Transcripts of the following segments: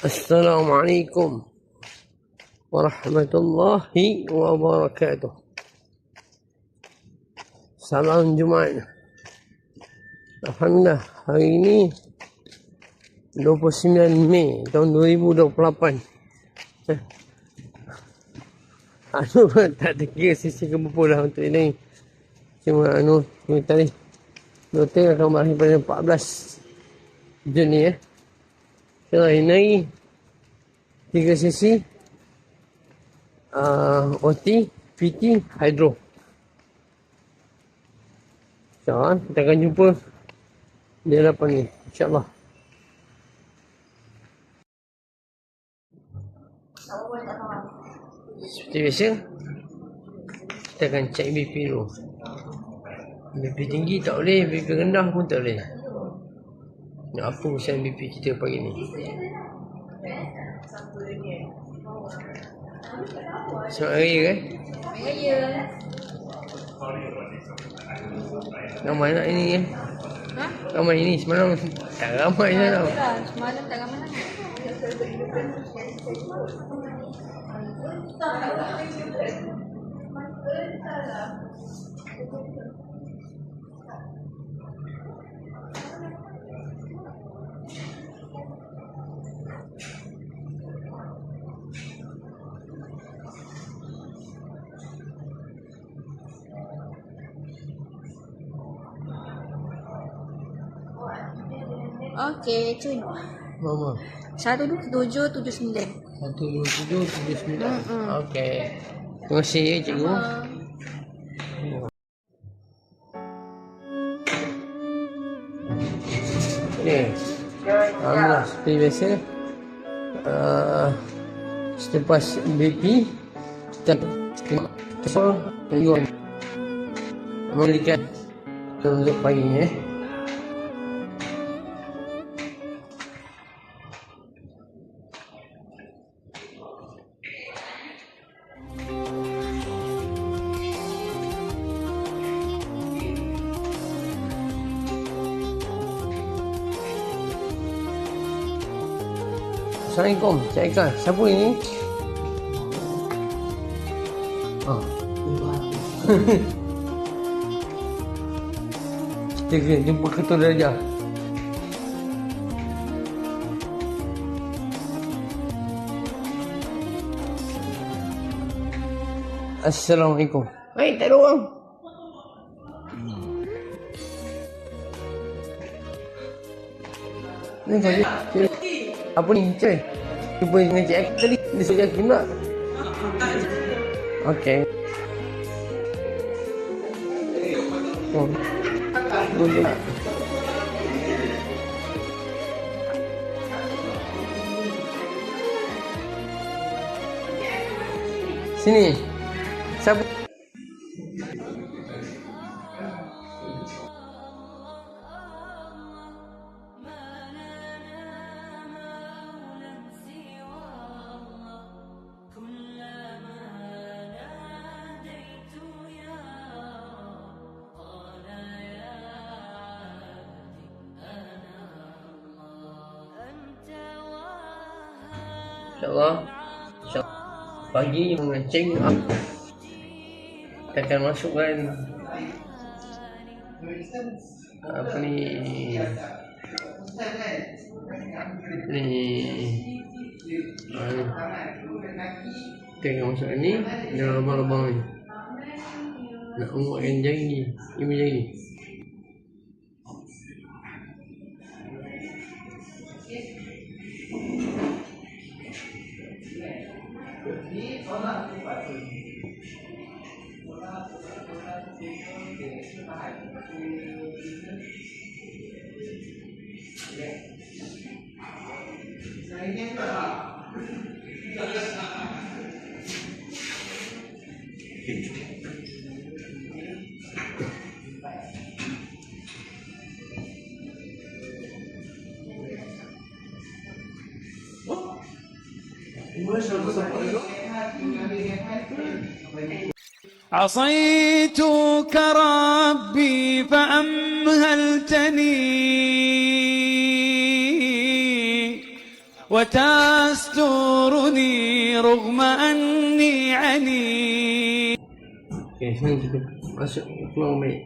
Assalamualaikum warahmatullahi wabarakatuh. Salam Jumaat. Alhamdulillah, hari ini 29 Mei tahun 2028. Tak terkira sisi ke berapa dah untuk ini. Cuma kita ni Noteng akan berakhir pada 14 Jun ni Hari ni 3 sesi OT, PT, Hydro. InsyaAllah kita akan jumpa di hadapan ni, InsyaAllah. Seperti biasa, kita akan cek BP dulu. BP tinggi tak boleh, BP rendah pun tak boleh. Nak apa urusan BP kita pagi ni? Selamat Raya kan? Raya. Ramai nak ini kan? Ha? Ramai ini semalam tak ramai je tau. Semalam tak ramai lagi. Okey, cun. Mama. 1779. 1779. Okey. Terima kasih ya cikgu. Okey. Alhamdulillah seperti biasa. Selepas BP kita tunggu memberikan untuk pagi ni Assalamualaikum, Cik Eka. Siapa ini? Kita kena jumpa Ketua Darjah. Assalamualaikum. Tak ada orang. Ni kau apa ni cik? Jumpa dengan Cik Aki tadi. Dia suruh Aki nak. Okey. Dulu. Sini. Siapa? InsyaAllah pagi mengencing kita akan masukkan apa ni kita akan masukkan ni dalam lubang-lubang ni nak menguatkan jari ibu jari. عصيتك ربي فأمهلتني وتسترني رغم أني عني. Okay, sekarang kita masuk keluar baik.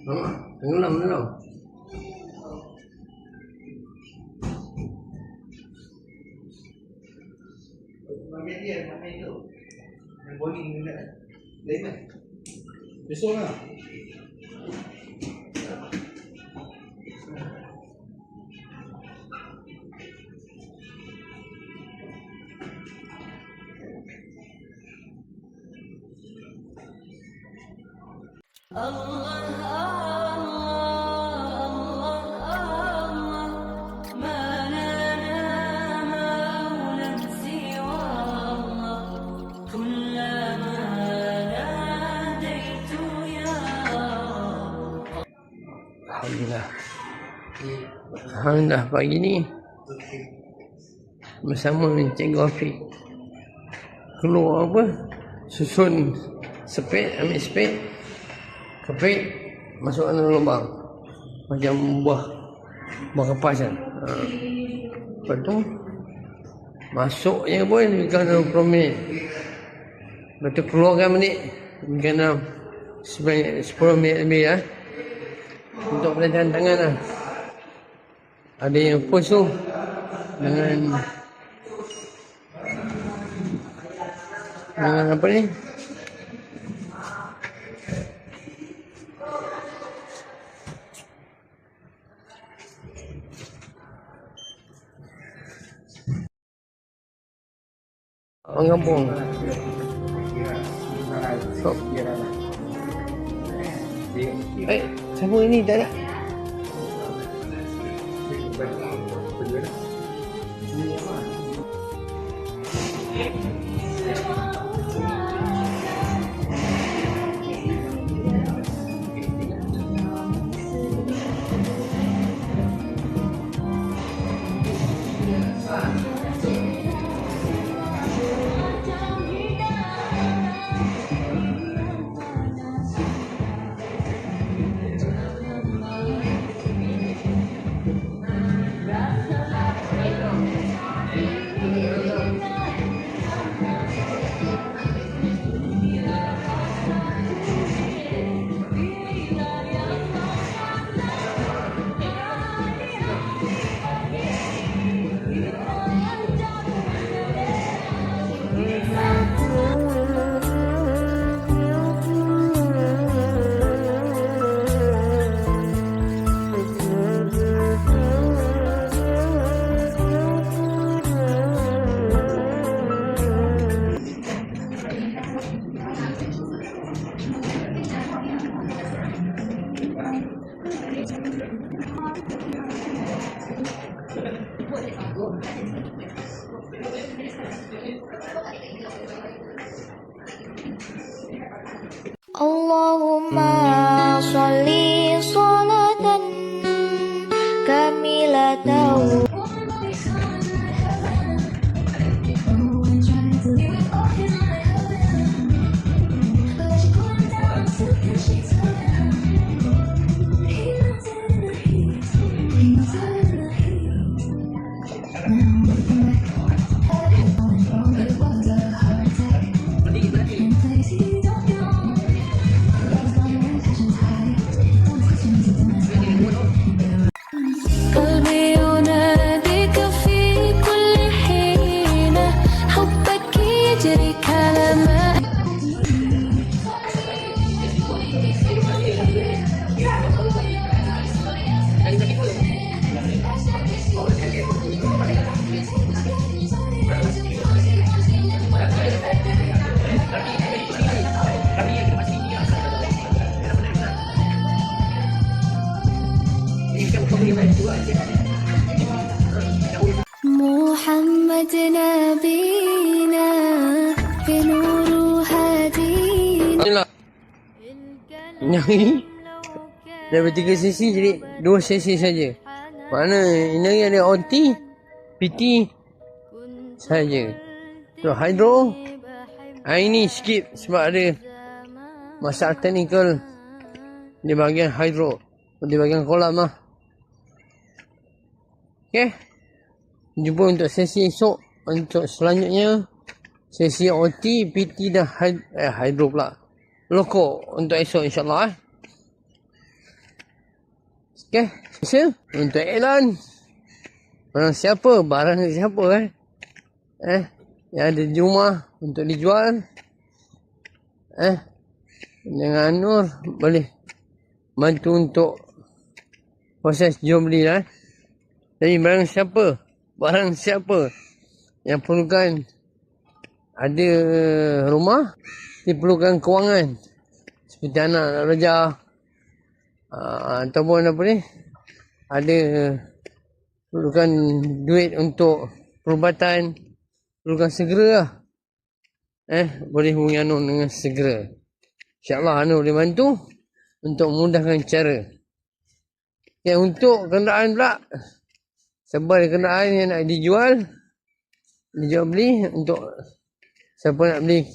Nampak? Tenggelam dalam. Bagian dia main tu. Yang bowling ni kan. Lemon. Besok lah. Alhamdulillah. Alhamdulillah pagi ni bersama Cikgu Afiq keluar apa, susun spade, ambil spade, kepit, masuk dalam lubang macam buah kapas kan. Lepas tu masuk je pun lebih kurang 20 minit. Lepas tu keluarkan minit lebih kurang 10 minit lebih lah. Untuk pelancaran tangan lah. Ada yang pose tu dengan apa ni, orang kampung. So, siapa ni tak ada? Allahumma sholli sholatan kamilatan. Muhammad Nabina binuru hadina. Inilah. Yang ini daripada 3 sesi jadi 2 sesi saja. Mana ini ada OT, PT saja. So hydro, ini skip sebab ada masalah teknikal di bahagian hydro, di bahagian kolam lah. Okay, jumpa untuk sesi esok. Untuk selanjutnya sesi OT, PT dan hydro pula, loko untuk esok insyaAllah. Okay, untuk iklan barang siapa yang ada di rumah untuk dijual, dengan Nur boleh bantu untuk proses jual beli lah. Jadi barang siapa yang perlukan ada rumah, diperlukan kewangan seperti anak nak belajar, ataupun apa ni, ada perlukan duit untuk perubatan, perlukan segera lah. Boleh hubungi Anu dengan segera. InsyaAllah Anu boleh bantu untuk memudahkan cara. Okay, untuk kenderaan pula, siapa ada kenderaan yang nak dijual beli, untuk siapa nak beli,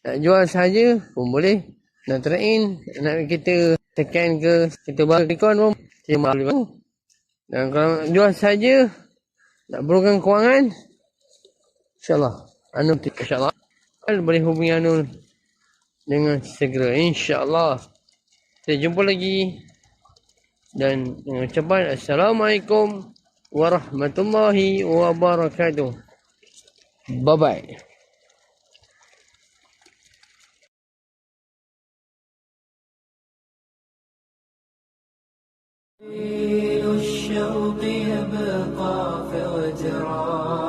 nak jual sahaja pun boleh. Nak trade-in, nak kita tekan ke, kita bagi rekod pun terima boleh bantu. Dan kalau nak jual saja, nak perlukan kewangan, insyaAllah Anu insyaAllah boleh hubungi Anu dengan segera insyaAllah. Kita jumpa lagi dan dengan ucapan Assalamualaikum warahmatullahi wabarakatuh. Bye bye. الشوق يبقى في اغتراب